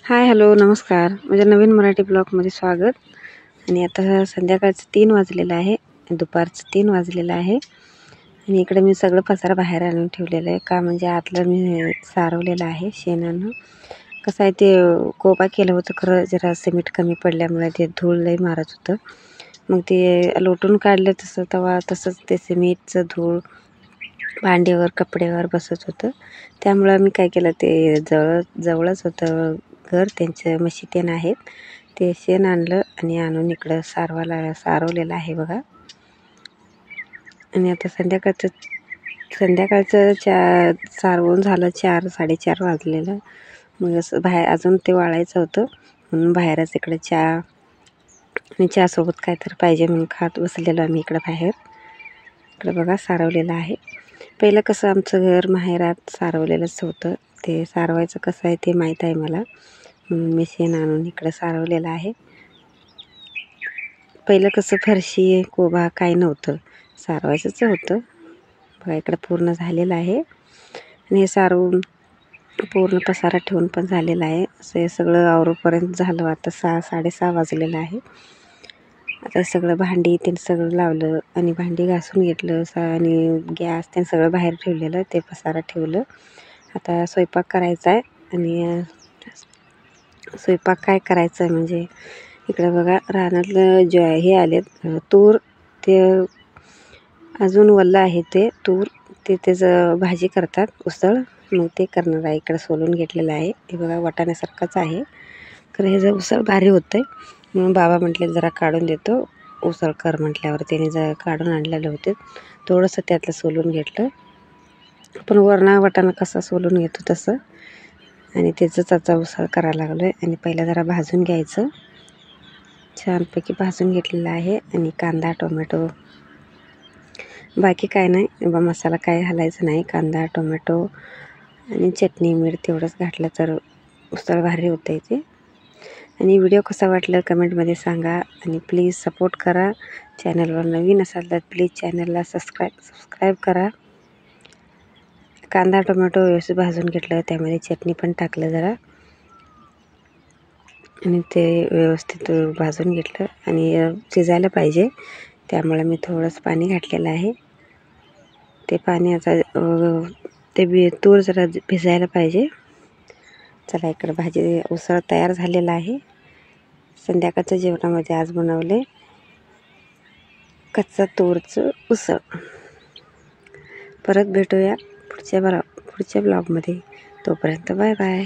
हाय, hello, नमस्कार. माझ्या नवीन मराठी ब्लॉगमध्ये स्वागत. आणि आता संध्याकाळचं 3 वाजलेलं आहे, दुपारचं 3 वाजलेलं आहे. आणि इकडे मी सगळं पसारा बाहेर आणून ठेवलेलं आहे. का म्हणजे आतलं मी सारवलेलं आहे शेणानं. कसं आहे ते कोबा केलं होतं, खरं जरा सिमेंट कमी पडल्यामुळे ते धूळ लई मारत होतं. मग ते लोटून काढलं तेव्हा तसंच ते सिमेंटचं धूळ भांडीवर कपड्यावर बसत होतं. त्यामुळं मी काय केलं, ते जवळच होतं घर, त्यांच्या म्हशी तेन आहेत. ते शेण आणलं आणि आणून इकडं सारवलेलं आहे बघा. आणि आता संध्याकाळचं सारवून झालं, 4-4:30 वाजलेलं. मग असं बाहेर अजून ते वाळायचं होतं, म्हणून बाहेरच इकडे चहा आणि चहासोबत काहीतरी पाहिजे म्हणून खात बसलेलो आम्ही इकडं बाहेर. इकडं बघा सारवलेलं आहे. पहिलं कसं आमचं घर माहेरात सारवलेलंच होतं. ते सारवायचं कसं आहे ते माहीत आहे मला, म्हणून मी शेण आणून इकडं सारवलेलं आहे. पहिलं कसं फरशी कोबा काही नव्हतं, सारवायचंच होतं. बघा इकडं पूर्ण झालेलं आहे. आणि हे सारवून पूर्ण पसारा ठेवून पण झालेलं आहे. असं हे सगळं आवरूपर्यंत झालं आता 6-6:30 वाजलेलं आहे. आता सगळं भांडी ते सगळं लावलं आणि भांडी घासून घेतलं आणि गॅस ते सगळं बाहेर ठेवलेलं, ते पसारा ठेवलं. आता स्वयंपाक करायचा आहे. आणि स्वयंपाक काय करायचं आहे म्हणजे इकडं बघा रानातलं हे आलेत तूर, ते अजून वल्लं आहे ते तूर, ते त्याचं भाजी करतात उसळ, मग ते करणार आहे. इकडं सोलून घेतलेलं आहे. हे बघा वाटाण्यासारखंच आहे, खरं हे जर उसळ भारी होतं आहे. म्हणून बाबा म्हटले जरा काढून देतो, उसळ कर म्हटल्यावर त्याने जरा काढून आणलेलं होते. थोडंसं त्यातलं सोलून घेतलं, पण वरणा वाटाणा कसा सोलून घेतो तसं. आणि त्याचंच आता उसळ करायला लागलो आहे. आणि पहिला जरा भाजून घ्यायचं, छानपैकी भाजून घेतलेलं आहे. आणि कांदा टोमॅटो, बाकी काय नाही, मसाला काय घालायचं नाही. कांदा टोमॅटो आणि चटणी मीठ तेवढंच घातलं तर उसळ भारी होतं आहे ते. आणि व्हिडिओ कसा वाटलं कमेंटमध्ये सांगा. आणि प्लीज सपोर्ट करा. चॅनलवर नवीन असाल तर प्लीज चॅनलला सबस्क्राईब करा. कांदा टोमॅटो व्यवस्थित भाजून घेतलं, त्यामध्ये चटणी पण टाकलं जरा, आणि ते व्यवस्थित भाजून घेतलं. आणि शिजायला पाहिजे, त्यामुळे मी थोडंसं पाणी घातलेलं आहे. ते पाणी आता तूर जरा भिजायला पाहिजे. चला इकडं भाजी उसळ तयार झालेला आहे. संध्याकाळच्या जेवणामध्ये आज बनवले कच्चा तूरचं उसळ. परत भेटूया पुढच्या ब्लॉगमध्ये. तोपर्यंत बाय बाय.